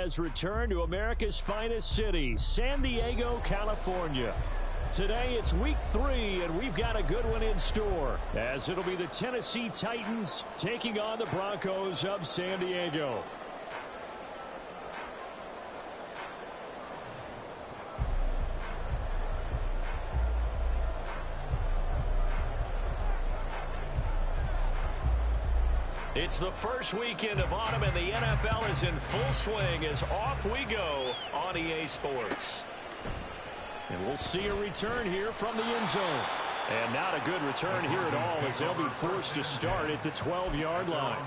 has returned to America's finest city, San Diego, California. Today it's week 3, and we've got a good one in store, as it'll be the Tennessee Titans taking on the Broncos of San Diego. It's the first weekend of autumn, and the NFL is in full swing as off we go on EA Sports. And we'll see a return here from the end zone. And not a good return here at all, as they'll be forced to start at the 12-yard line.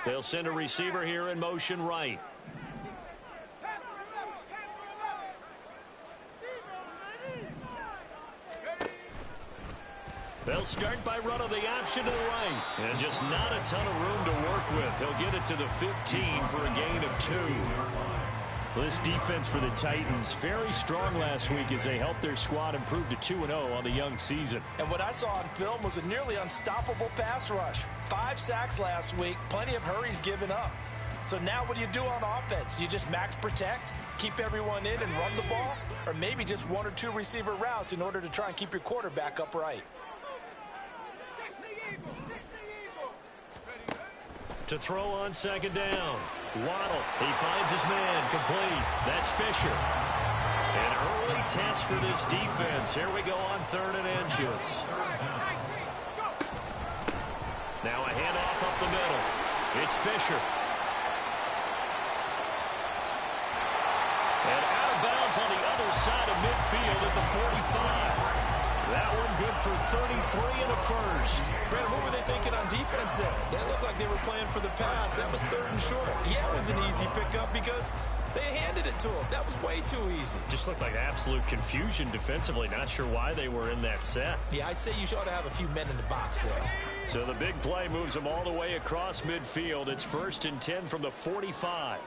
They'll send a receiver here in motion right. They'll start by running the option to the right. And just not a ton of room to work with. He'll get it to the 15 for a gain of 2. This defense for the Titans, very strong last week as they helped their squad improve to 2-0 on the young season. And what I saw on film was a nearly unstoppable pass rush. 5 sacks last week, plenty of hurries given up. So now what do you do on offense? You just max protect, keep everyone in and run the ball? Or maybe just 1 or 2 receiver routes in order to try and keep your quarterback upright? To throw on second down. Waddle, he finds his man, complete. That's Fisher. An early test for this defense. Here we go on 3rd and inches. Now a handoff up the middle. It's Fisher. And out of bounds on the other side of midfield at the 45. That one good for 33 and a first. Brandon, what were they thinking on defense there? They looked like they were playing for the pass. That was 3rd and short. Yeah, it was an easy pickup because they handed it to him. That was way too easy. Just looked like absolute confusion defensively. Not sure why they were in that set. Yeah, I'd say you ought to have a few men in the box there. So the big play moves them all the way across midfield. It's 1st and 10 from the 45.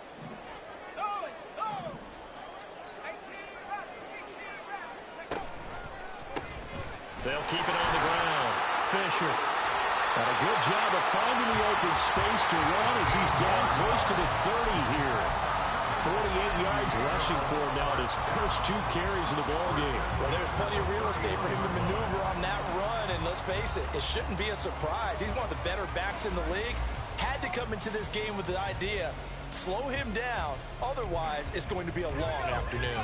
They'll keep it on the ground. Fisher. And a good job of finding the open space to run as he's down close to the 30 here. 48 yards rushing for him now at his first 2 carries of the ballgame. Well, there's plenty of real estate for him to maneuver on that run, and let's face it, it shouldn't be a surprise. He's one of the better backs in the league. Had to come into this game with the idea, slow him down, otherwise it's going to be a long afternoon.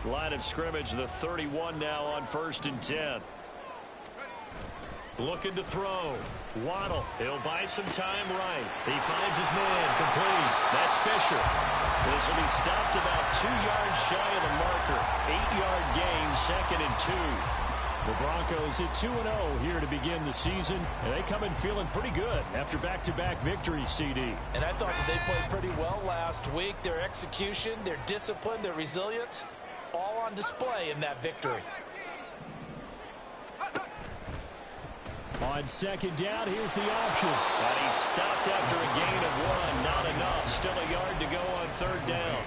Line of scrimmage, the 31 now on 1st and 10. Looking to throw. Waddle. He'll buy some time right. He finds his man. Complete. That's Fisher. This will be stopped about 2 yards shy of the marker. 8-yard gain, 2nd and 2. The Broncos at 2-0 here to begin the season, and they come in feeling pretty good after back-to-back victories, CD. And I thought that they played pretty well last week. Their execution, their discipline, their resilience, all on display in that victory. On 2nd down, here's the option. And he's stopped after a gain of 1. Not enough. Still a yard to go on 3rd down.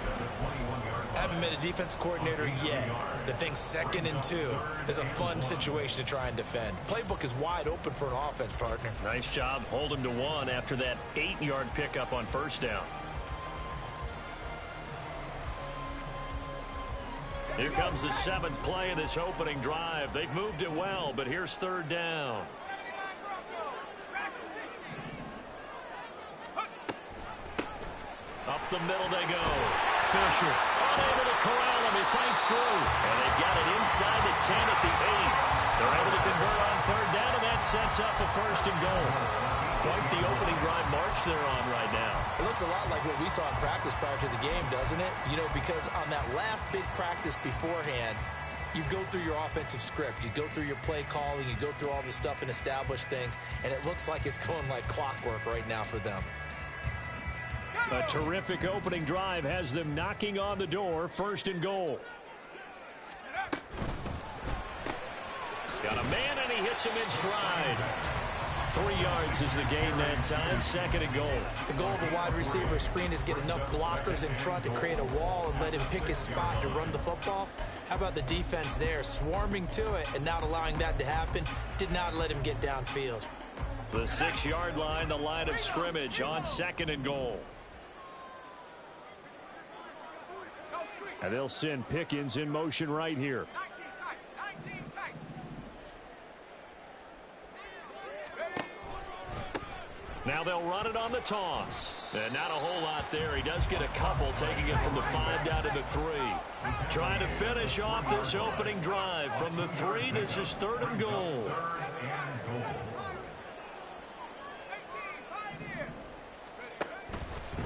I haven't been a defense coordinator yet that thinks 2nd and 2 is a fun situation to try and defend. Playbook is wide open for an offense, partner. Nice job holding to 1 after that 8-yard pickup on 1st down. Here comes the 7th play of this opening drive. They've moved it well, but here's 3rd down. Up the middle they go. Fisher unable to corral him. He fights through. And they've got it inside the 10 at the 8. They're able to convert on 3rd down, and that sets up a 1st and goal. Quite the opening drive march they're on right now. It looks a lot like what we saw in practice prior to the game, doesn't it? You know, because on that last big practice beforehand, you go through your offensive script. You go through your play calling. You go through all this stuff and establish things. And it looks like it's going like clockwork right now for them. A terrific opening drive has them knocking on the door. 1st and goal. Got a man, and he hits him in stride. 3 yards is the gain that time. 2nd and goal. The goal of a wide receiver screen is get enough blockers in front to create a wall and let him pick his spot to run the football. How about the defense there, swarming to it and not allowing that to happen? Did not let him get downfield. The 6-yard line, the line of scrimmage on 2nd and goal. And they'll send Pickens in motion right here. Now they'll run it on the toss. And not a whole lot there. He does get a couple, taking it from the 5 down to the 3. Trying to finish off this opening drive from the 3. This is 3rd and goal.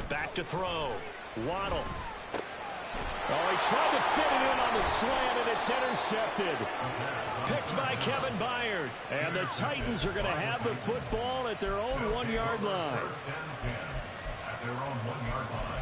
Back to throw. Waddle. Oh, he tried to fit it in on the slant, and it's intercepted. Picked by Kevin Byard. And the Titans are going to have the football at their own 1-yard line. At their own 1-yard line.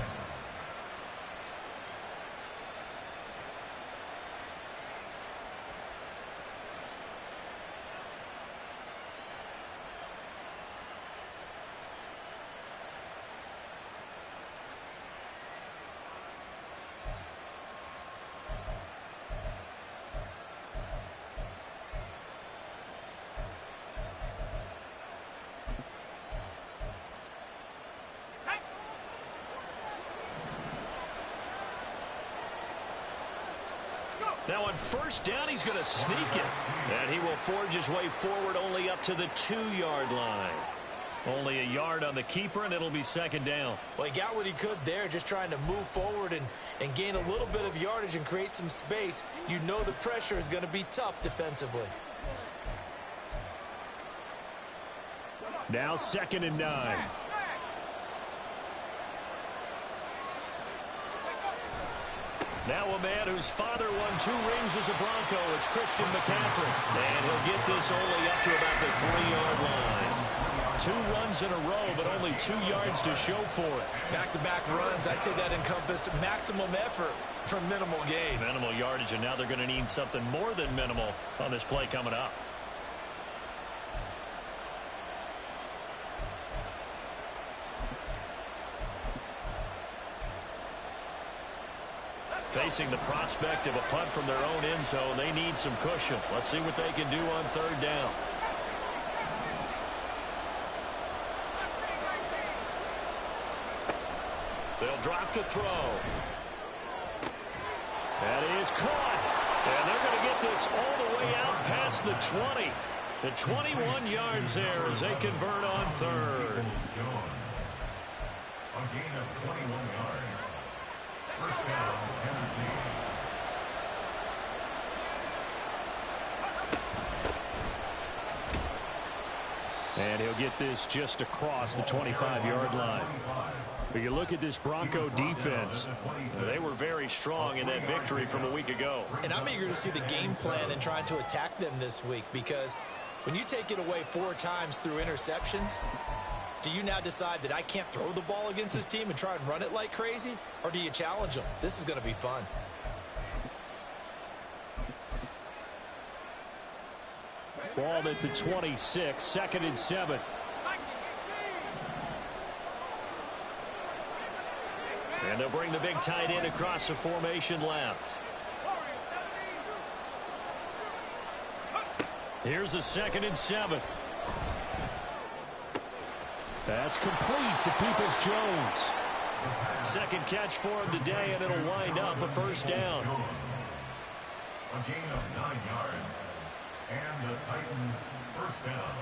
Now on 1st down, he's going to sneak it. And he will forge his way forward only up to the 2-yard line. Only a yard on the keeper, and it'll be 2nd down. Well, he got what he could there, just trying to move forward and gain a little bit of yardage and create some space. You know the pressure is going to be tough defensively. Now 2nd and 9. Now a man whose father won 2 rings as a Bronco. It's Christian McCaffrey. And he'll get this only up to about the 3-yard line. 2 runs in a row, but only 2 yards to show for it. Back-to-back runs, I'd say that encompassed maximum effort for minimal gain. Minimal yardage, and now they're going to need something more than minimal on this play coming up. Facing the prospect of a punt from their own end zone, they need some cushion. Let's see what they can do on 3rd down. They'll drop to throw. That is caught. And they're going to get this all the way out past the 20. The 21 yards there as they convert on 3rd. A gain of 21 yards. 1st down, Tennessee. And he'll get this just across the 25-yard line. But you look at this Bronco defense, they were very strong in that victory from a week ago. And I'm eager to see the game plan and trying to attack them this week, because when you take it away 4 times through interceptions, do you now decide that I can't throw the ball against this team and try and run it like crazy? Or do you challenge them? This is going to be fun. Ball at the 26, 2nd and 7. And they'll bring the big tight end across the formation left. Here's a 2nd and 7. That's complete to Peoples-Jones. 2nd catch for him today, and it'll wind up a 1st down. A gain of 9 yards. And the Titans 1st down.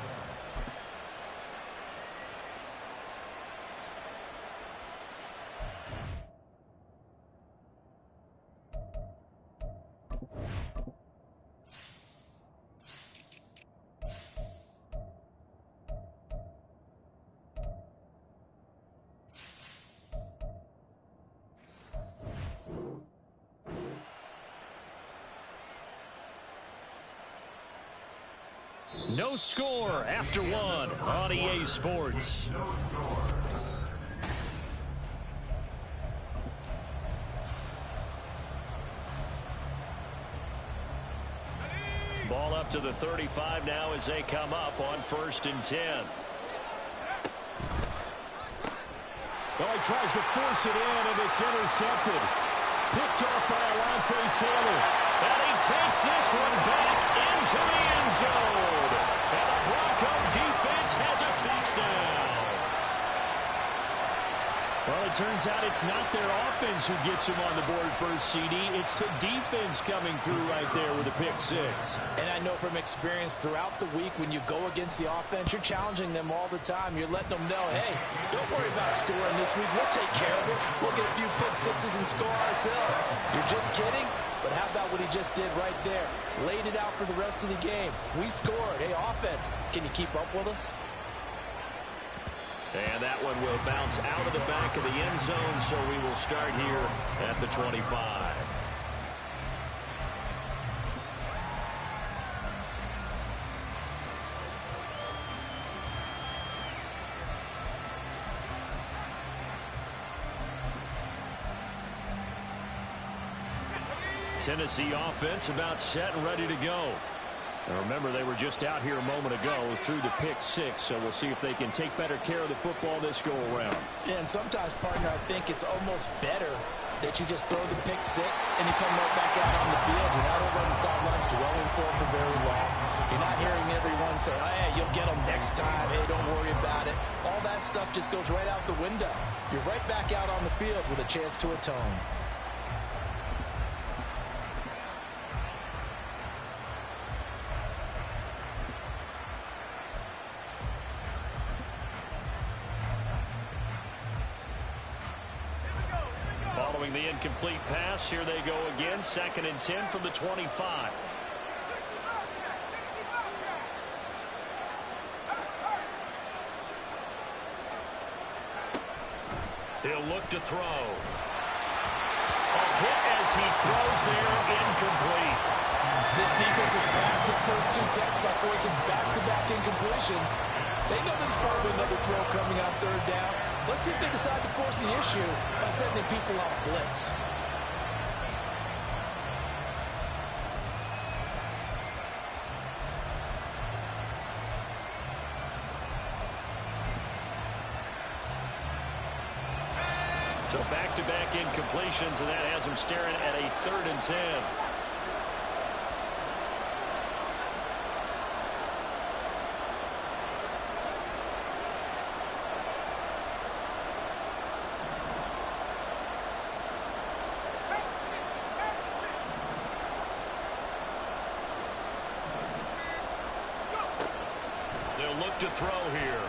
No score after 1 on EA Sports. No score. Ball up up to the 35 now as they come up on 1st and 10. Well, he tries to force it in, and it's intercepted. Picked off by Alontae Taylor. And he takes this one back into the end zone. And the Bronco defense has a touchdown. Well, it turns out it's not their offense who gets him on the board first, CD. It's the defense coming through right there with a pick six. And I know from experience throughout the week when you go against the offense, you're challenging them all the time. You're letting them know, hey, don't worry about scoring this week. We'll take care of it. We'll get a few pick sixes and score ourselves. You're just kidding? But how about what he just did right there? Laid it out for the rest of the game. We scored. Hey, offense, can you keep up with us? And that one will bounce out of the back of the end zone, so we will start here at the 25. Tennessee offense about set and ready to go. And remember, they were just out here a moment ago through the pick six, so we'll see if they can take better care of the football this go-around. And sometimes, partner, I think it's almost better that you just throw the pick six and you come right back out on the field. You're not over on the sidelines dwelling for very long. You're not hearing everyone say, hey, you'll get them next time. Hey, don't worry about it. All that stuff just goes right out the window. You're right back out on the field with a chance to atone. Following the incomplete pass, here they go again. 2nd and 10 from the 25. He'll look to throw. A hit as he throws there, incomplete. This defense has passed its first two tests by forcing back-to-back incompletions. They know there's probably another throw coming on 3rd down. Let's see if they decide to force the issue by sending people on blitz. So back-to-back incompletions, and that has them staring at a 3rd and 10. To throw here.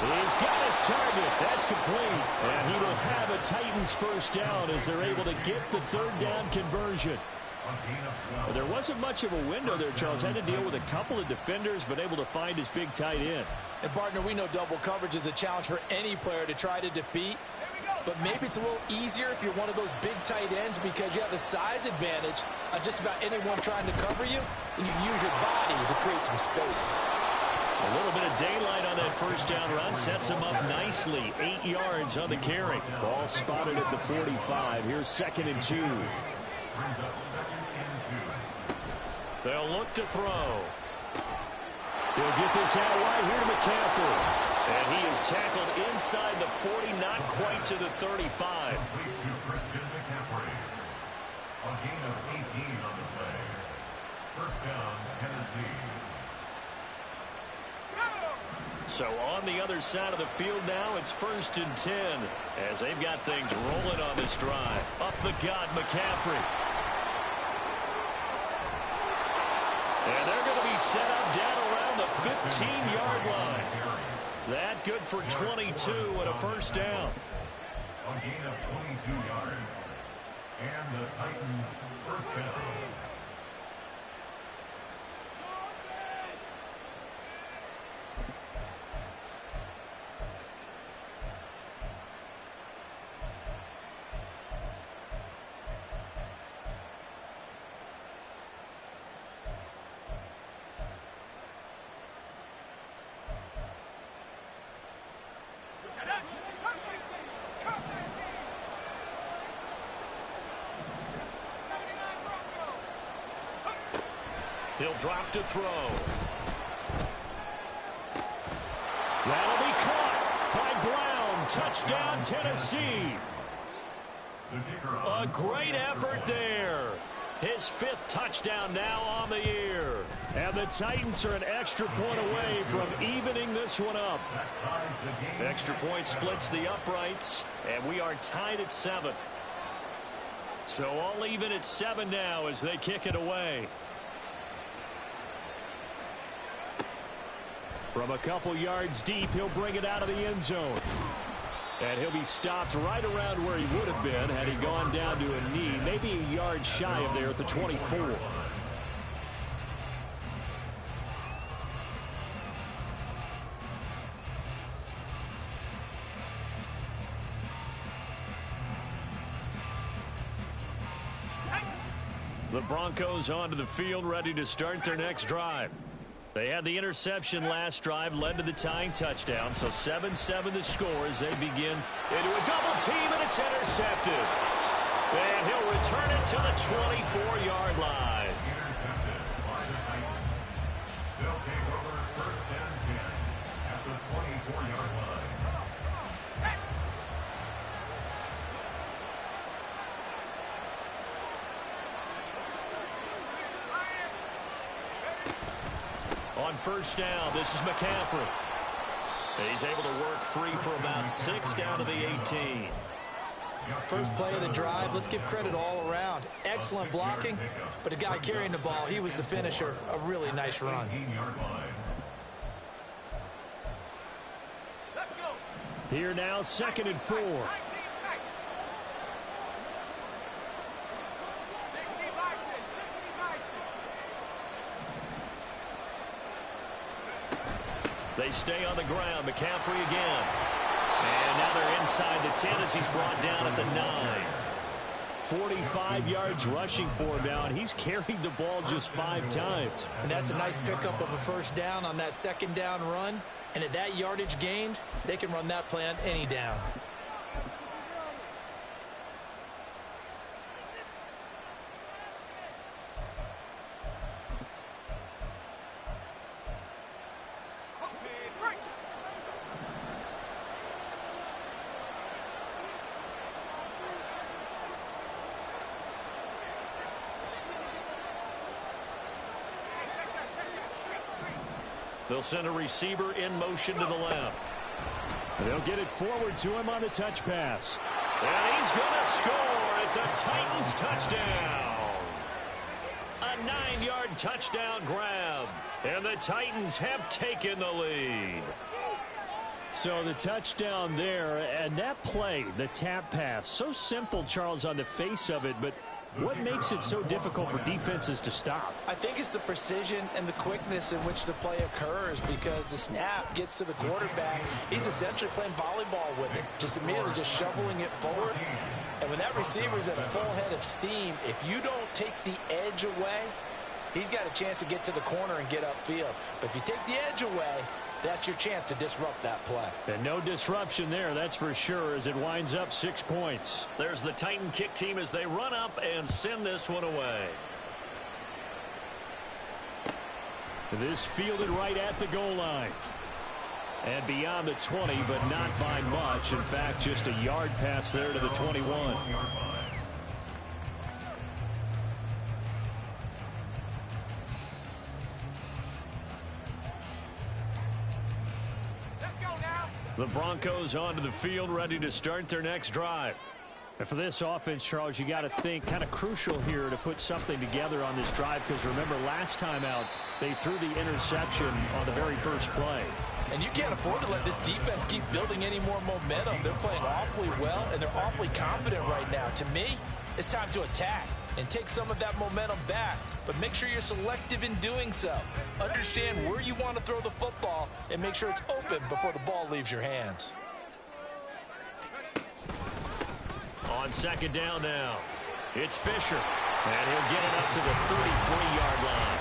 He's got his target. That's complete. And he will have a Titans first down as they're able to get the 3rd down conversion. Well, there wasn't much of a window there, Charles. Had to deal with a couple of defenders, but able to find his big tight end. And, partner, we know double coverage is a challenge for any player to try to defeat. But maybe it's a little easier if you're one of those big tight ends because you have a size advantage on just about anyone trying to cover you, and you can use your body to create some space. A little bit of daylight on that first down run sets him up nicely. 8 yards on the carry. Ball spotted at the 45. Here's 2nd and 2. They'll look to throw. He'll get this out right here to McCaffrey. And he is tackled inside the 40, not quite to the 35. Complete to Christian McCaffrey. A gain of 18 on the play. First down, Tennessee. So on the other side of the field now, it's 1st and 10 as they've got things rolling on this drive. Up the gut, McCaffrey. And they're going to be set up down around the 15-yard line. That good for 22 and a first down. A gain of 22 yards. And the Titans first down. He'll drop to throw. That'll be caught by Brown. Touchdown, Tennessee. A great effort there. His 5th touchdown now on the year. And the Titans are an extra point away from evening this one up. Extra point splits the uprights, and we are tied at 7. So all even at 7 now as they kick it away. From a couple yards deep, he'll bring it out of the end zone. And he'll be stopped right around where he would have been had he gone down to a knee, maybe a yard shy of there at the 24. The Broncos onto the field, ready to start their next drive. They had the interception last drive, led to the tying touchdown, so 7-7 the score as they begin into a double team, and it's intercepted. And he'll return it to the 24-yard line. Intercepted by the Titans. They'll take over first and 10 at the 24-yard line. On first down, this is McCaffrey. He's able to work free for about 6 down to the 18. First play of the drive, let's give credit all around. Excellent blocking, but the guy carrying the ball, he was the finisher. A really nice run. 18-yard line. Here now, 2nd and 4. They stay on the ground. McCaffrey again. And now they're inside the 10 as he's brought down at the 9. 45 yards rushing for him now, and he's carried the ball just 5 times. And that's a nice pickup of a first down on that second down run. And at that yardage gained, they can run that play on any down. They'll send a receiver in motion to the left. They'll get it forward to him on the touch pass. And he's going to score. It's a Titans touchdown. A 9-yard touchdown grab. And the Titans have taken the lead. So the touchdown there, and that play, the tap pass, so simple, Charles, on the face of it, but what makes it so difficult for defenses to stop? I think it's the precision and the quickness in which the play occurs, because the snap gets to the quarterback. He's essentially playing volleyball with it, just immediately just shoveling it forward. And when that receiver's at a full head of steam, if you don't take the edge away, he's got a chance to get to the corner and get upfield. But if you take the edge away, that's your chance to disrupt that play. And no disruption there, that's for sure, as it winds up 6 points. There's the Titan kick team as they run up and send this one away. This fielded right at the goal line. And beyond the 20, but not by much. In fact, just a yard pass there to the 21. The Broncos onto the field, ready to start their next drive. And for this offense, Charles, you got to think kind of crucial here to put something together on this drive, because remember, last time out, they threw the interception on the very first play. And you can't afford to let this defense keep building any more momentum. They're playing awfully well, and they're awfully confident right now. To me, it's time to attack and take some of that momentum back, but make sure you're selective in doing so. Understand where you want to throw the football and make sure it's open before the ball leaves your hands. On second down now, it's Fisher, and he'll get it up to the 33-yard line.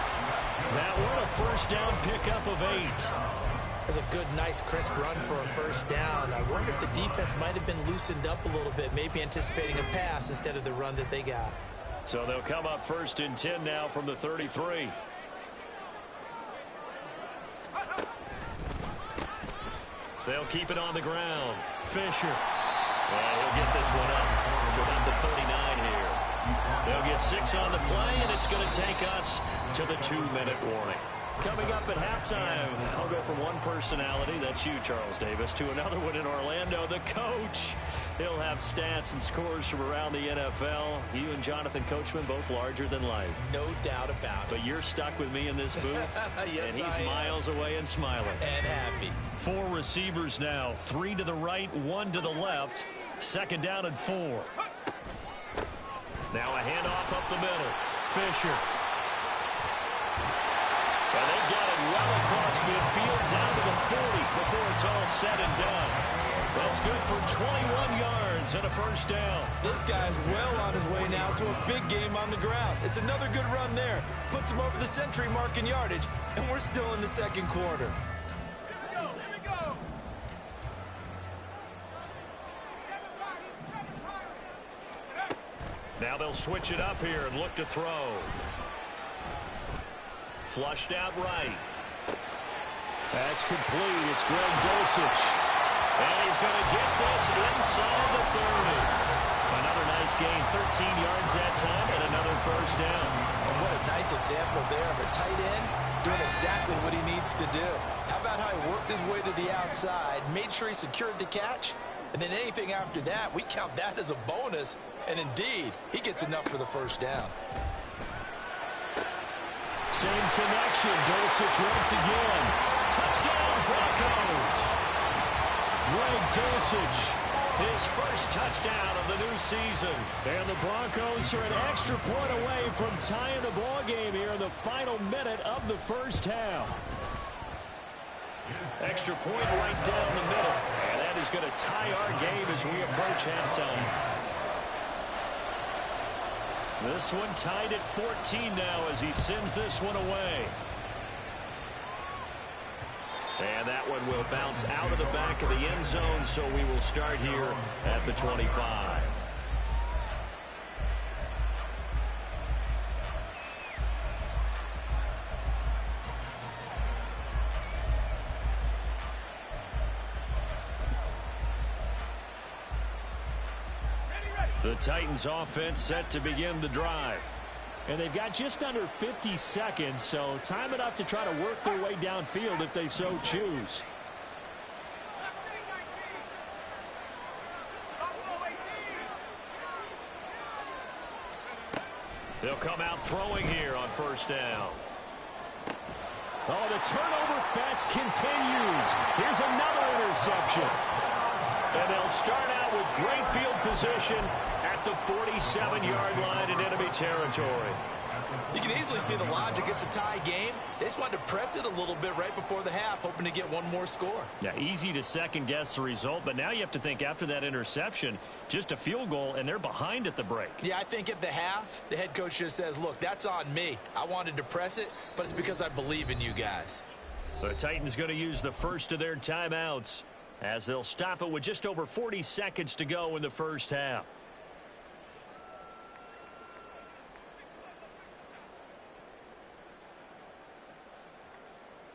That one a first down pickup of 8. That's a good, nice, crisp run for a first down. I wonder if the defense might have been loosened up a little bit, maybe anticipating a pass instead of the run that they got. So they'll come up first and 10 now from the 33. They'll keep it on the ground. Fisher. And he'll get this one up to about the 39 here. They'll get 6 on the play, and it's going to take us to the 2-minute warning. Coming up at halftime, I'll go from one personality, that's you, Charles Davis, to another one in Orlando, the coach. He'll have stats and scores from around the NFL. You and Jonathan Coachman, both larger than life. No doubt about it. But you're stuck with me in this booth, yes, and he's miles away and smiling. And happy. 4 receivers now, 3 to the right, 1 to the left. 2nd down and 4. Now a handoff up the middle. Fisher. And they've got it well across midfield down to the 40 before it's all said and done. That's good for 21 yards and a 1st down. This guy's well on his way now to a big game on the ground. It's another good run there. Puts him over the century mark in yardage, and we're still in the 2nd quarter. Now they'll switch it up here and look to throw. Flushed out right. That's complete. It's Greg Dulcich. And he's going to get this inside the 30. Another nice gain, 13 yards that time, and another 1st down. And what a nice example there of a tight end doing exactly what he needs to do. How about how he worked his way to the outside, made sure he secured the catch, and then anything after that, we count that as a bonus. And indeed, he gets enough for the 1st down. Same connection. Dulcich once again. Touchdown, Broncos. Greg Dulcich, his 1st touchdown of the new season. And the Broncos are an extra point away from tying the ball game here in the final minute of the 1st half. Extra point right down the middle. And that is going to tie our game as we approach halftime. This one tied at 14 now as he sends this one away. And that one will bounce out of the back of the end zone, so we will start here at the 25. The Titans offense set to begin the drive. And they've got just under 50 seconds, so time enough to try to work their way downfield if they so choose. They'll come out throwing here on 1st down. Oh, the turnover fest continues. Here's another interception. And they'll start out with great field position at the 47-yard line in enemy territory. You can easily see the logic. It's a tie game. They just wanted to press it a little bit right before the half, hoping to get one more score. Yeah, easy to second-guess the result, but now you have to think after that interception, just a field goal, and they're behind at the break. Yeah, I think at the half, the head coach just says, look, that's on me. I wanted to press it, but it's because I believe in you guys. The Titans going to use the first of their timeouts as they'll stop it with just over 40 seconds to go in the 1st half.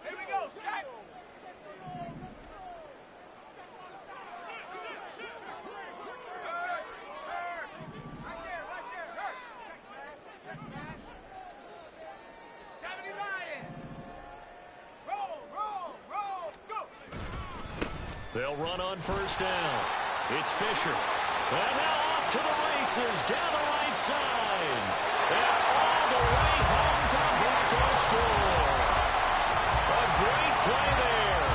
Here we go, set. They'll run on 1st down. It's Fisher. And now off to the races down the right side. And all the way home for the Broncos score. A great play there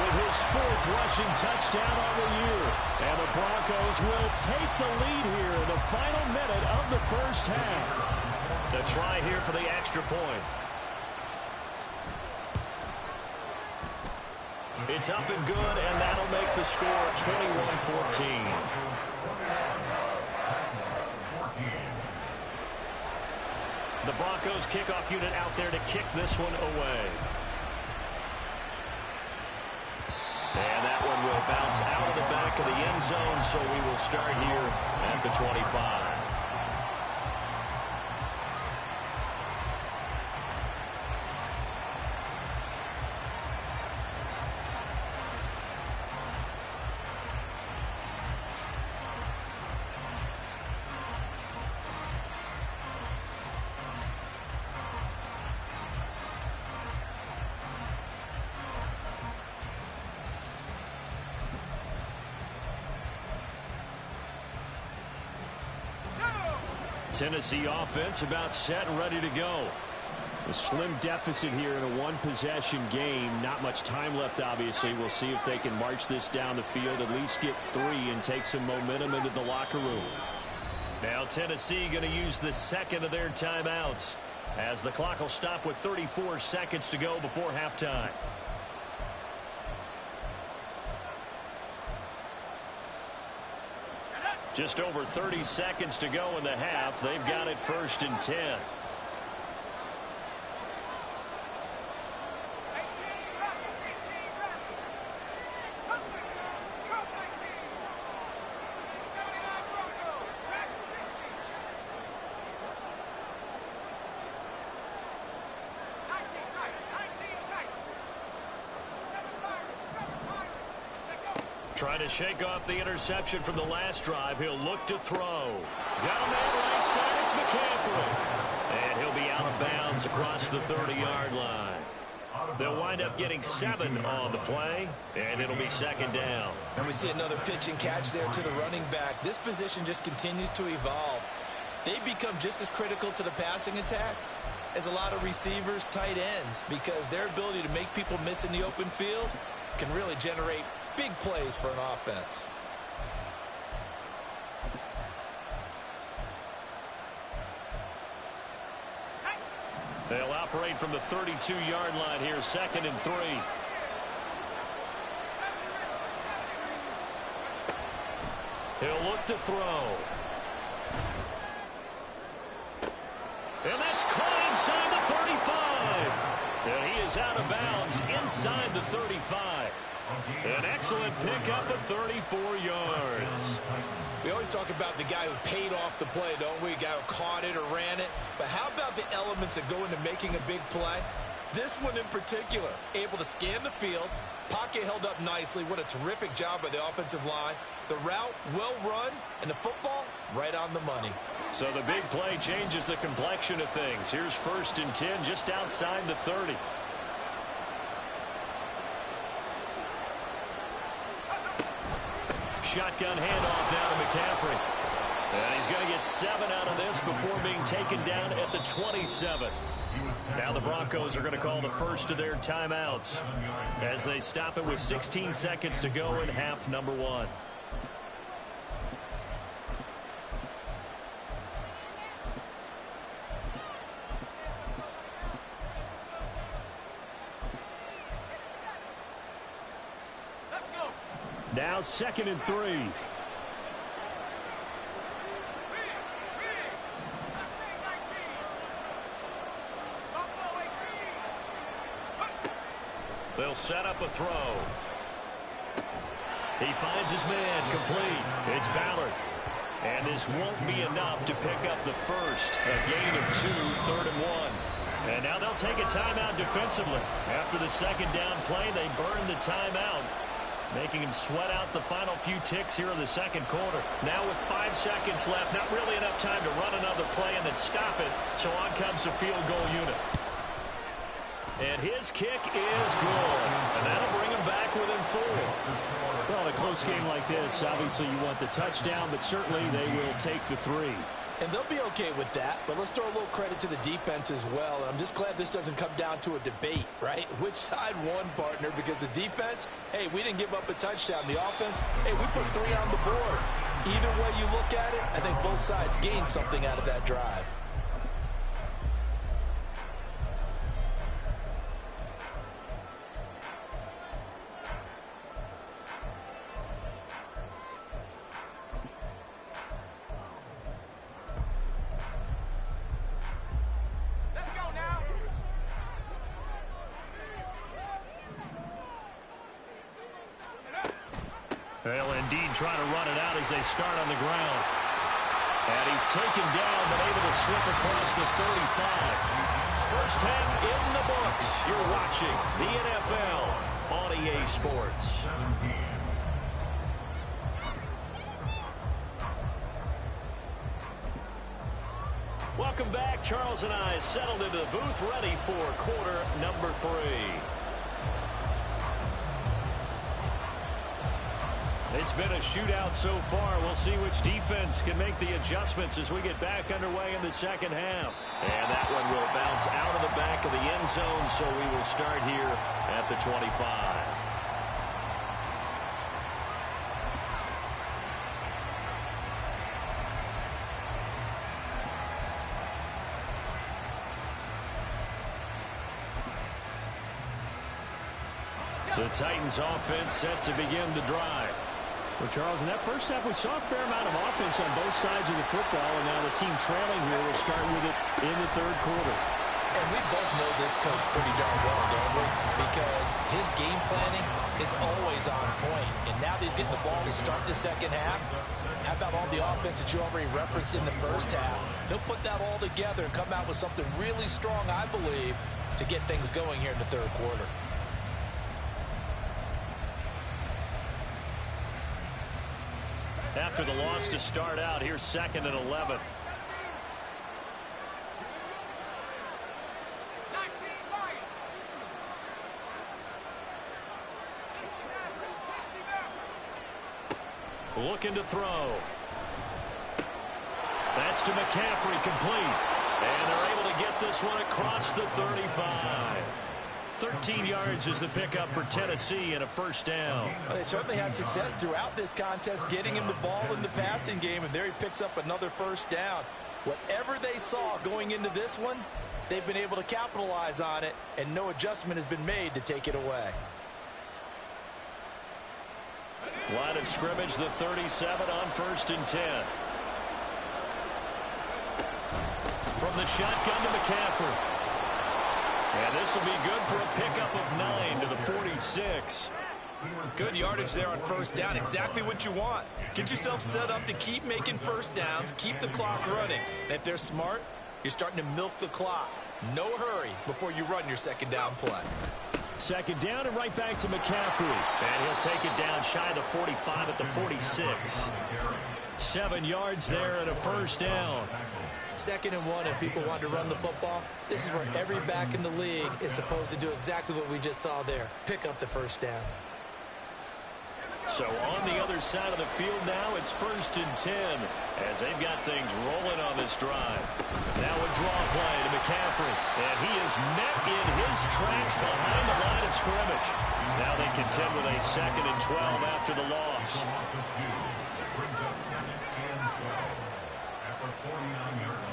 with his 4th rushing touchdown on the year. And the Broncos will take the lead here in the final minute of the 1st half. The try here for the extra point. It's up and good, and that'll make the score 21-14. The Broncos kickoff unit out there to kick this one away. And that one will bounce out of the back of the end zone, so we will start here at the 25. Tennessee offense about set and ready to go. A slim deficit here in a one-possession game. Not much time left, obviously. We'll see if they can march this down the field, at least get 3, and take some momentum into the locker room. Now Tennessee going to use the second of their timeouts, as the clock will stop with 34 seconds to go before halftime. Just over 30 seconds to go in the half. They've got it 1st and 10. Trying to shake off the interception from the last drive. He'll look to throw. Got a man right side. It's McCaffrey. And he'll be out of bounds across the 30-yard line. They'll wind up getting 7 on the play, and it'll be 2nd down. And we see another pitch and catch there to the running back. This position just continues to evolve. They become just as critical to the passing attack as a lot of receivers, tight ends, because their ability to make people miss in the open field can really generate big plays for an offense. They'll operate from the 32-yard line here, 2nd and 3. He'll look to throw. And that's caught inside the 35. And he is out of bounds inside the 35. An excellent pickup of 34 yards. We always talk about the guy who paid off the play, don't we? A guy who caught it or ran it. But how about the elements that go into making a big play? This one in particular, able to scan the field, pocket held up nicely. What a terrific job by the offensive line. The route well run, and the football right on the money. So the big play changes the complexion of things. Here's 1st and 10 just outside the 30. Shotgun handoff now to McCaffrey. And he's going to get 7 out of this before being taken down at the 27. Now the Broncos are going to call the first of their timeouts as they stop it with 16 seconds to go in half number 1. Now 2nd and 3. They'll set up a throw. He finds his man complete. It's Ballard. And this won't be enough to pick up the first. A gain of 2, 3rd and 1. And now they'll take a timeout defensively. After the 2nd down play, they burn the timeout, making him sweat out the final few ticks here in the 2nd quarter. Now with 5 seconds left, not really enough time to run another play and then stop it. So on comes the field goal unit. And his kick is good. And that'll bring him back within 4. Well, a close game like this, obviously you want the touchdown, but certainly they will take the 3. And they'll be okay with that, but let's throw a little credit to the defense as well. And I'm just glad this doesn't come down to a debate, right? Which side won, partner? Because the defense, hey, we didn't give up a touchdown. The offense, hey, we put 3 on the board. Either way you look at it, I think both sides gained something out of that drive. They'll indeed try to run it out as they start on the ground. And he's taken down, but able to slip across the 35. First half in the books. You're watching the NFL on EA Sports. Welcome back. Charles and I settled into the booth, ready for quarter number 3. They It's been a shootout so far. We'll see which defense can make the adjustments as we get back underway in the second half. And that one will bounce out of the back of the end zone, so we will start here at the 25. The Titans offense set to begin the drive. Well, Charles, in that first half, we saw a fair amount of offense on both sides of the football, and now the team trailing here will start with it in the third quarter. And we both know this coach pretty darn well, don't we? Because his game planning is always on point. And now that he's getting the ball to start the second half, how about all the offense that you already referenced in the first half? He'll put that all together and come out with something really strong, I believe, to get things going here in the third quarter. After the loss to start out, here's 2nd and 11. Looking to throw. That's to McCaffrey, complete. And they're able to get this one across the 35. 13 yards is the pickup for Tennessee and a first down. Well, they certainly had success throughout this contest getting him the ball in the passing game, and there he picks up another first down. Whatever they saw going into this one, they've been able to capitalize on it, and no adjustment has been made to take it away. Line of scrimmage, the 37 on 1st and 10. From the shotgun to McCaffrey. And this will be good for a pickup of 9 to the 46. Good yardage there on first down. Exactly what you want. Get yourself set up to keep making first downs, keep the clock running. And if they're smart, you're starting to milk the clock. No hurry before you run your second down play. Second down and right back to McCaffrey. And he'll take it down shy of the 45 at the 46. 7 yards there and a first down. 2nd and 1, if people want to run the football, this is where every back in the league is supposed to do exactly what we just saw there. Pick up the first down. So on the other side of the field now, it's 1st and 10 as they've got things rolling on this drive. Now a draw play to McCaffrey, and he is met in his tracks behind the line of scrimmage. Now they contend with a 2nd and 12 after the loss. Brings up 2nd and 12 at the 49-yard line.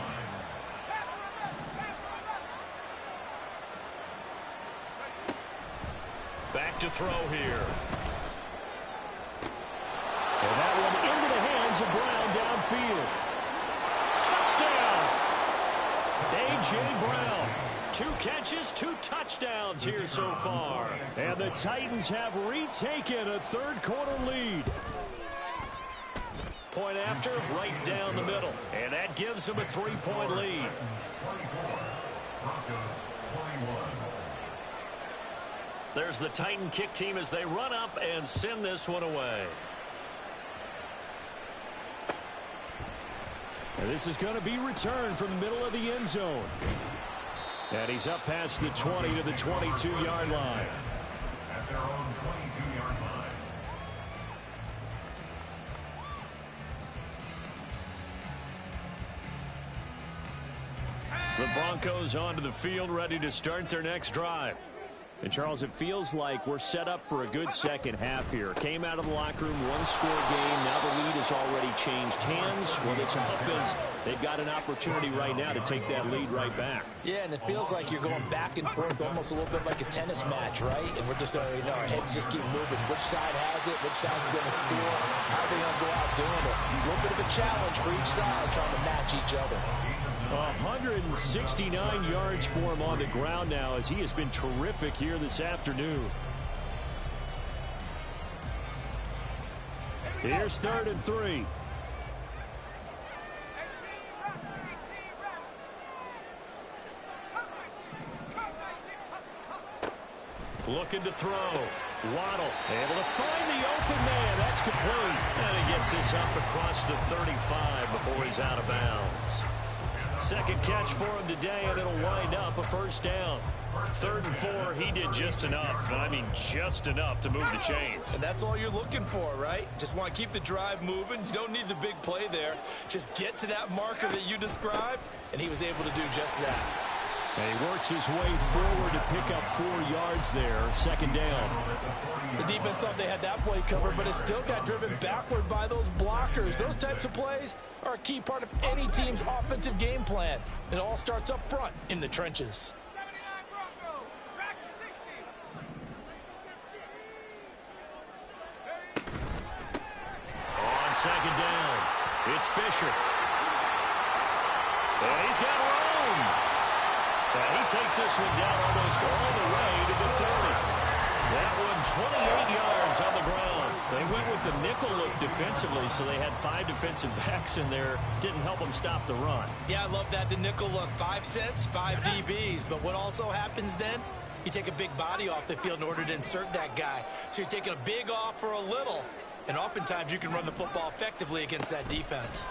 Back to throw here. And that one into the hands of Brown downfield. Touchdown! A.J. Brown. 2 catches, 2 touchdowns here so far. And the Titans have retaken a third quarter lead. Point after, right down the middle. And that gives them a 3-point lead. 24, Broncos 21. There's the Titan kick team as they run up and send this one away. And this is going to be returned from the middle of the end zone. And he's up past the 20 to the 22-yard line. At their own 22-yard line. The Broncos onto the field, ready to start their next drive. And, Charles, it feels like we're set up for a good second half here. Came out of the locker room, 1-score game. Now the lead has already changed hands. Well, this offense, they've got an opportunity right now to take that lead right back. Yeah, and it feels like you're going back and forth, almost a little bit like a tennis match, right? And we're just already know our heads just keep moving. Which side has it? Which side's going to score? How are they going to go out doing it? A little bit of a challenge for each side, trying to match each other. 169 yards for him on the ground now as he has been terrific here this afternoon. Here's 3rd and 3. Looking to throw. Waddle able to find the open man. That's complete. And he gets this up across the 35 before he's out of bounds. Second catch for him today, and it'll wind up a first down. 3rd and 4, he did just enough. I mean, just enough to move the chains. And that's all you're looking for, right? Just want to keep the drive moving. You don't need the big play there. Just get to that marker that you described, and he was able to do just that. And he works his way forward to pick up 4 yards there. 2nd down. The defense thought they had that play covered, but it still got driven backward by those blockers. Those types of plays are a key part of any team's offensive game plan. It all starts up front in the trenches. 79 Broncos, track 60. On 2nd down, it's Fisher. And he's got room. And he takes this one down almost all the way to the 30. That one 28 yards on the ground. They went with the nickel look defensively, so they had 5 defensive backs in there. Didn't help them stop the run. Yeah, I love that, the nickel look. 5 cents, 5 DBs. But what also happens then? You take a big body off the field in order to insert that guy. So you're taking a big off for a little. And oftentimes you can run the football effectively against that defense.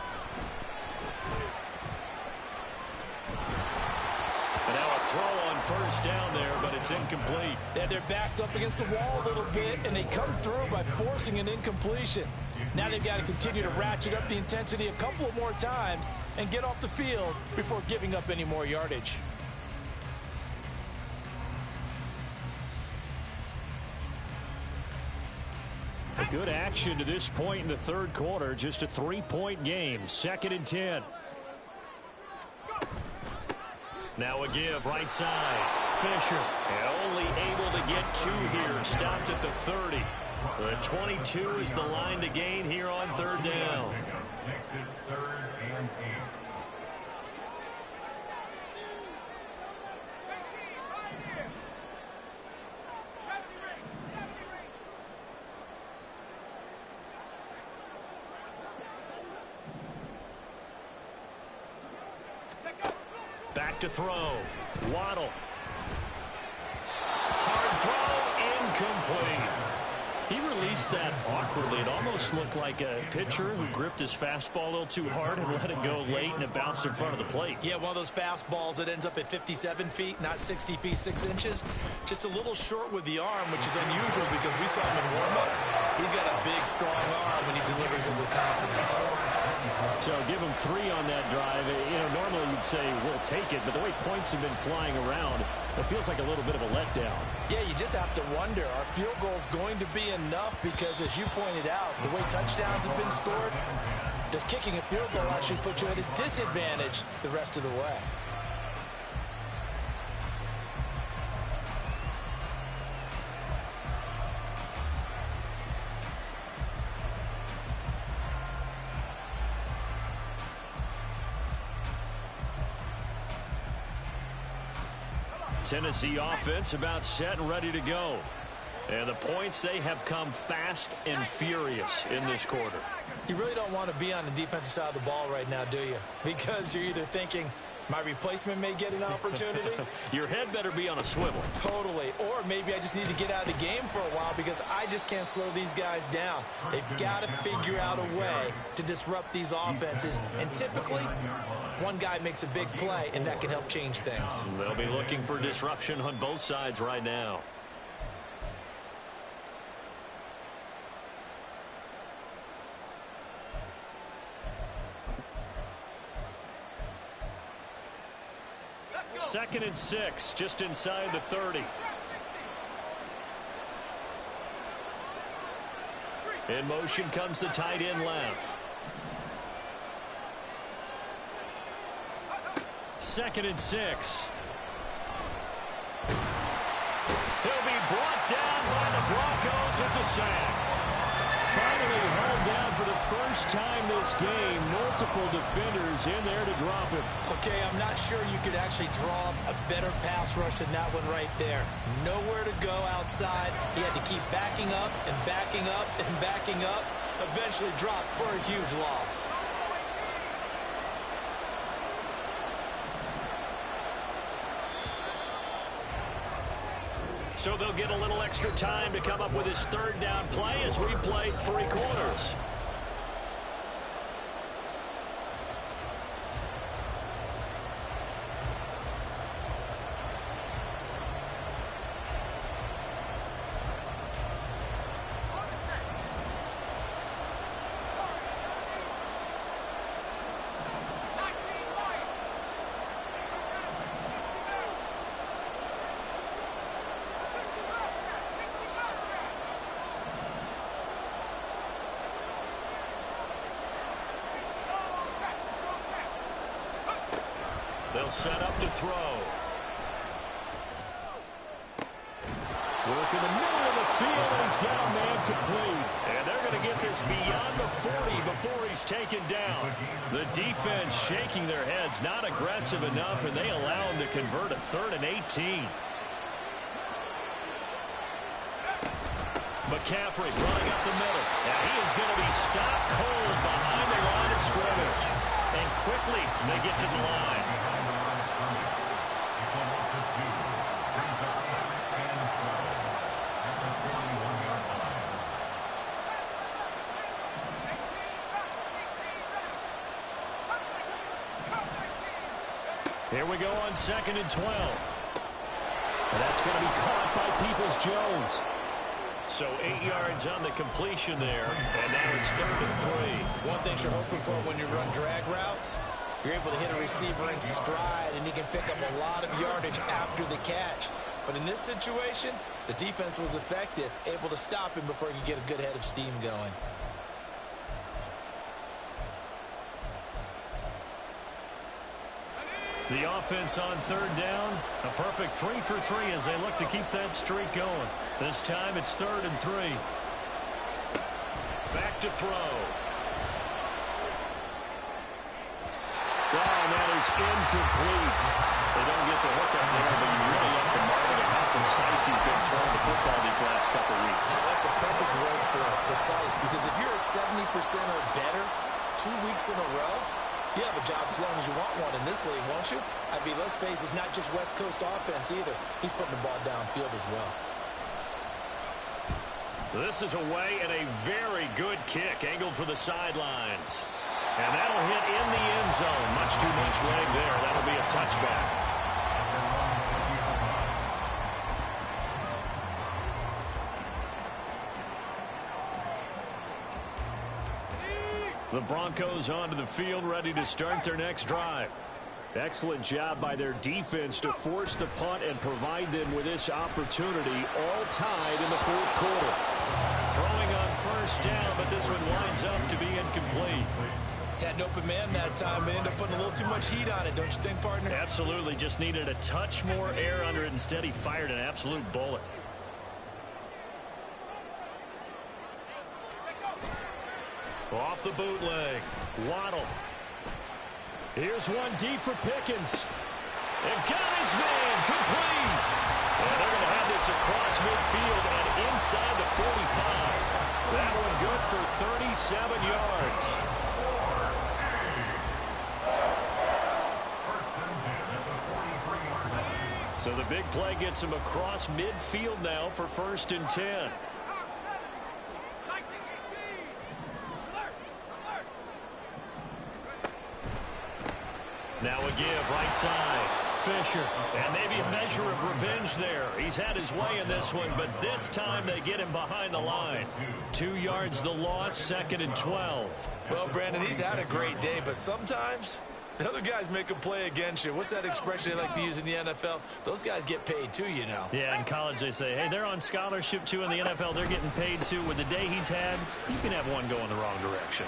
And now a throw on 1st down there, but it's incomplete. They had their backs up against the wall a little bit, and they come through by forcing an incompletion. Now they've got to continue to ratchet up the intensity a couple of more times and get off the field before giving up any more yardage. A good action to this point in the 3rd quarter. Just a 3-point game. 2nd and 10. Now a give right side. Fisher only able to get 2 here. Stopped at the 30. The 22 is the line to gain here on 3rd down. Makes it 3rd and 8. Back to throw. Waddle. Hard throw. Incomplete. He released that awkwardly. It almost looked like a pitcher who gripped his fastball a little too hard and let it go late, and it bounced in front of the plate. Yeah, one of those fastballs that ends up at 57 feet, not 60 feet, 6 inches. Just a little short with the arm, which is unusual because we saw him in warm-ups. He's got a big, strong arm when he delivers it with confidence. So give him 3 on that drive. You know, normally you'd say we'll take it, but the way points have been flying around, it feels like a little bit of a letdown. Yeah, you just have to wonder, are field goals going to be enough? Because as you pointed out, the way touchdowns have been scored, does kicking a field goal actually put you at a disadvantage the rest of the way? Tennessee offense about set and ready to go. And the points, they have come fast and furious in this quarter. You really don't want to be on the defensive side of the ball right now, do you? Because you're either thinking, my replacement may get an opportunity. Your head better be on a swivel. Totally. Or maybe I just need to get out of the game for a while because I just can't slow these guys down. They've got to figure out a way to disrupt these offenses. And typically, one guy makes a big play, and that can help change things. They'll be looking for disruption on both sides right now. Second and 6, just inside the 30. In motion comes the tight end left. Second and 6. He'll be brought down by the Broncos. It's a sack. Finally hauled down for the first time this game. Multiple defenders in there to drop him. Okay, I'm not sure you could actually draw a better pass rush than that one right there. Nowhere to go outside. He had to keep backing up and backing up and backing up. Eventually dropped for a huge loss. So they'll get a little extra time to come up with his third down play as we play 3 quarters. He'll set up to throw. Work in the middle of the field, and he's got a man complete. And they're going to get this beyond the 40 before he's taken down. The defense shaking their heads, not aggressive enough, and they allow him to convert a 3rd and 18. McCaffrey running up the middle. And he is going to be stopped cold behind the line of scrimmage. And quickly, they get to the line. It's almost a 2. Brings up 2nd and 12 at the 41-yard line. Here we go on 2nd and 12. And that's going to be caught by Peoples-Jones. So 8 yards on the completion there, and now it's 3rd and 3. One thing you're hoping for when you run drag routes, you're able to hit a receiver in stride, and he can pick up a lot of yardage after the catch. But in this situation, the defense was effective, able to stop him before he could get a good head of steam going. The offense on 3rd down, a perfect 3 for 3 as they look to keep that streak going. This time it's 3rd and 3. Back to throw. And that is incomplete. They don't get the hook up there, but you really have to marvel at how precise he's been throwing the football these last couple of weeks. That's a perfect word for it, precise, because if you're at 70% or better 2 weeks in a row, you have a job as long as you want one in this league, won't you? I mean, let's face it, it's not just West Coast offense either. He's putting the ball downfield as well. This is away and a very good kick, angled for the sidelines. And that'll hit in the end zone. Much too much leg there. That'll be a touchback. The Broncos onto the field, ready to start their next drive. Excellent job by their defense to force the punt and provide them with this opportunity, all tied in the 4th quarter. Throwing on 1st down, but this one winds up to be incomplete. Had an open man that time, but ended up putting a little too much heat on it, don't you think, partner? Absolutely, just needed a touch more air under it. Instead, he fired an absolute bullet. Off the bootleg, Waddle. Here's one deep for Pickens. And got his man complete. And they're going to have this across midfield and inside the 45. That one good for 37 yards. First and 10 at the 43-yard line. So the big play gets him across midfield now for 1st and 10. Now a give, right side. Fisher. And maybe a measure of revenge there. He's had his way in this one, but this time they get him behind the line. 2 yards the loss, 2nd and 12. Well, Brandon, he's had a great day, but sometimes the other guys make a play against you. What's that expression they like to use in the NFL? Those guys get paid too, you know. Yeah, in college they say, hey, they're on scholarship too. In the NFL, they're getting paid too. With the day he's had, you can have one going the wrong direction.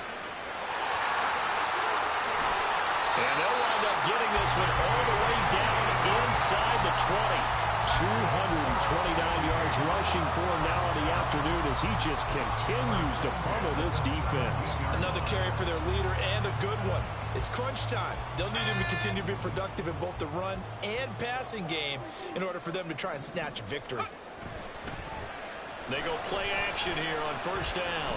And they'll wind up getting this one all the way down inside the 20. 229 yards rushing for him now in the afternoon as he just continues to pummel this defense. Another carry for their leader and a good one. It's crunch time. They'll need him to continue to be productive in both the run and passing game in order for them to try and snatch a victory. They go play action here on 1st down.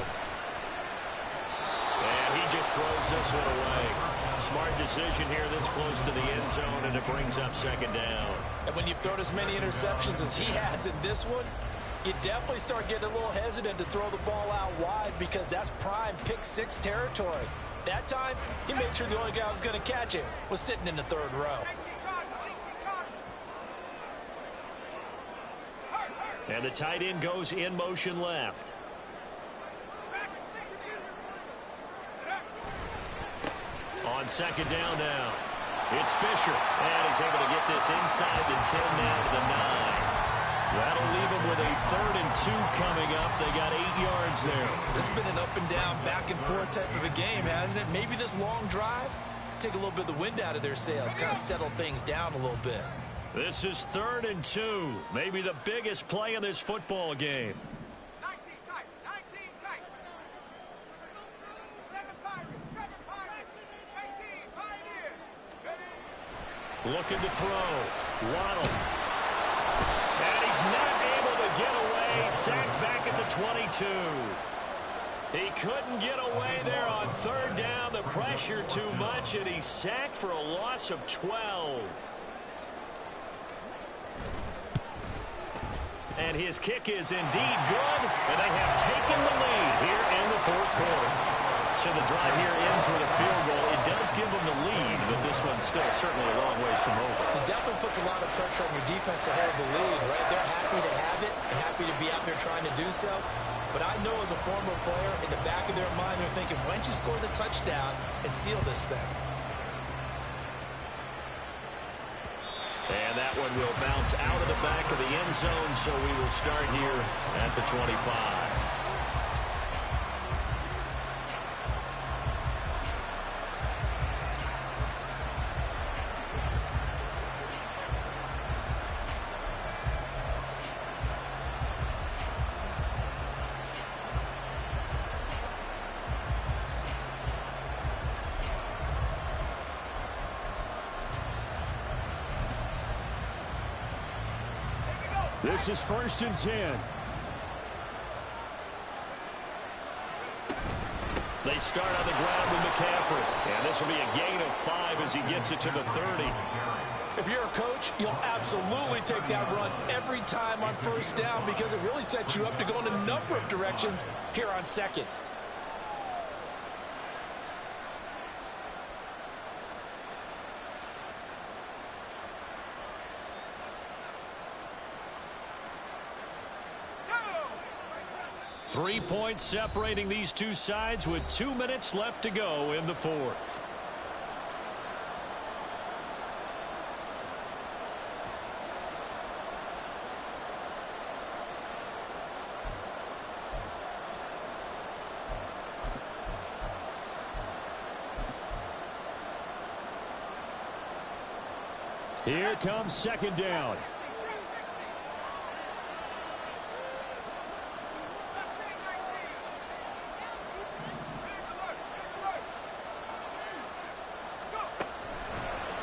And he just throws this one away. Smart decision here this close to the end zone, and it brings up 2nd down. And when you've thrown as many interceptions as he has in this one, you definitely start getting a little hesitant to throw the ball out wide because that's prime pick-6 territory. That time, he made sure the only guy who was going to catch it was sitting in the 3rd row. And the tight end goes in motion left. On 2nd down now, it's Fisher, and he's able to get this inside the 10 now to the 9. That'll leave him with a 3rd and 2 coming up. They got 8 yards there. This has been an up and down, back and forth type of a game, hasn't it? Maybe this long drive take a little bit of the wind out of their sails, kind of settle things down a little bit. This is 3rd and 2, maybe the biggest play in this football game. 19 tight, 19 tight. 7 Pirates, 18 Pioneers. Looking to throw. Waddle. And he's not able to get away. Sacked back at the 22. He couldn't get away there on 3rd down. The pressure too much, and he's sacked for a loss of 12. And his kick is indeed good, and they have taken the lead here in the 4th quarter. So the drive here ends with a field goal. It does give them the lead, but this one's still certainly a long ways from over. It definitely puts a lot of pressure on your defense to hold the lead, right? They're happy to have it and happy to be out there trying to do so. But I know as a former player, in the back of their mind, they're thinking, why don't you score the touchdown and seal this thing? And that one will bounce out of the back of the end zone, so we will start here at the 25. This is 1st and 10. They start on the ground with McCaffrey. And this will be a gain of 5 as he gets it to the 30. If you're a coach, you'll absolutely take that run every time on 1st down because it really sets you up to go in a number of directions here on 2nd. Three points separating these two sides with 2 minutes left to go in the 4th. Here comes 2nd down.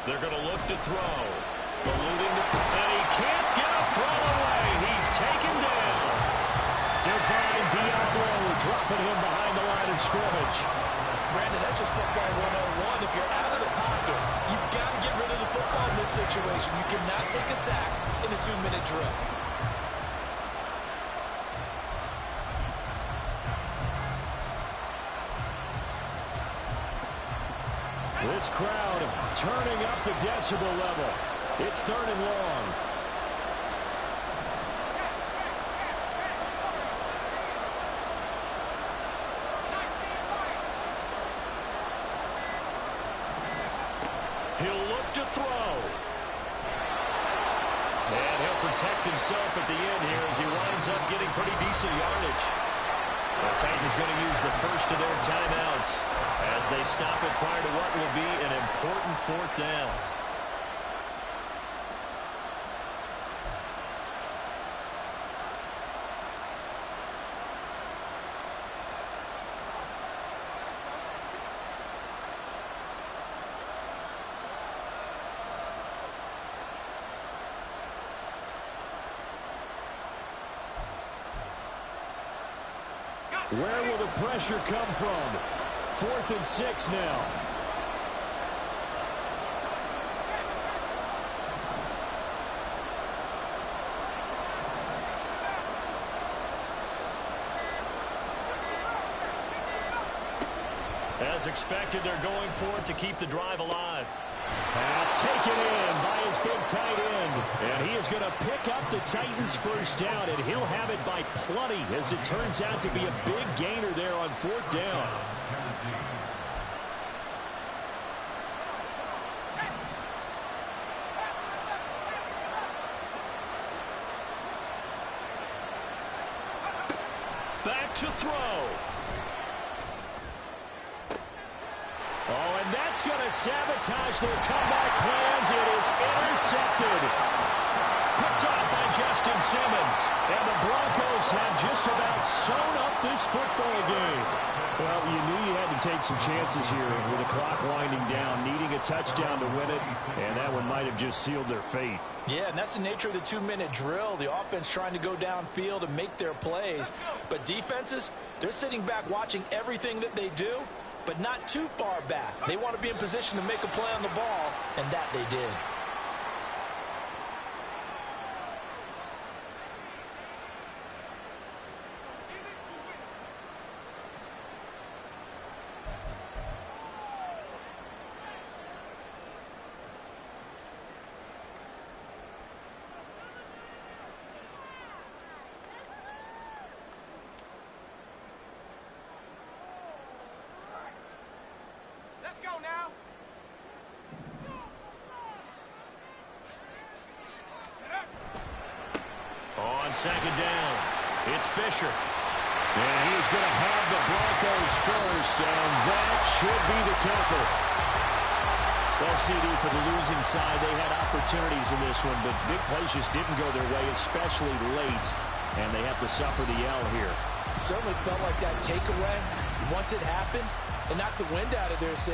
They're going to look to throw. Eluding the... And he can't get a throw away. He's taken down. Divine Diablo dropping him behind the line of scrimmage. Brandon, that's just football 101. If you're out of the pocket, you've got to get rid of the football in this situation. You cannot take a sack in a 2-minute drill. This crowd turning up the decibel level. It's 3rd and long. He'll look to throw. And he'll protect himself at the end here as he winds up getting pretty decent yardage. The Titans going to use the first of their timeouts as they stop it prior to what will be an important 4th down. Where will the pressure come from? 4th and 6 now. As expected, they're going for it to keep the drive alive. Pass taken in by his big tight end. And he is going to pick up the Titans' first down, and he'll have it by plenty as it turns out to be a big gainer there on 4th down. Back to throw. Oh, and that's going to sabotage their comeback plans. It is intercepted. Picked off by Justin Simmons. And the Broncos have just about sewn up this football game. Well, you knew you had to take some chances here with the clock winding down, needing a touchdown to win it, and that one might have just sealed their fate. Yeah, and that's the nature of the 2-minute drill. The offense trying to go downfield and make their plays. But defenses, they're sitting back watching everything that they do, but not too far back. They want to be in position to make a play on the ball, and that they did. Let's go now. On second down, it's Fisher. And he's going to have the Broncos first, and that should be the kicker. Well, CD, for the losing side, they had opportunities in this one, but big plays just didn't go their way, especially late, and they have to suffer the L here. It certainly felt like that takeaway, once it happened, it knocked the wind out of their sails.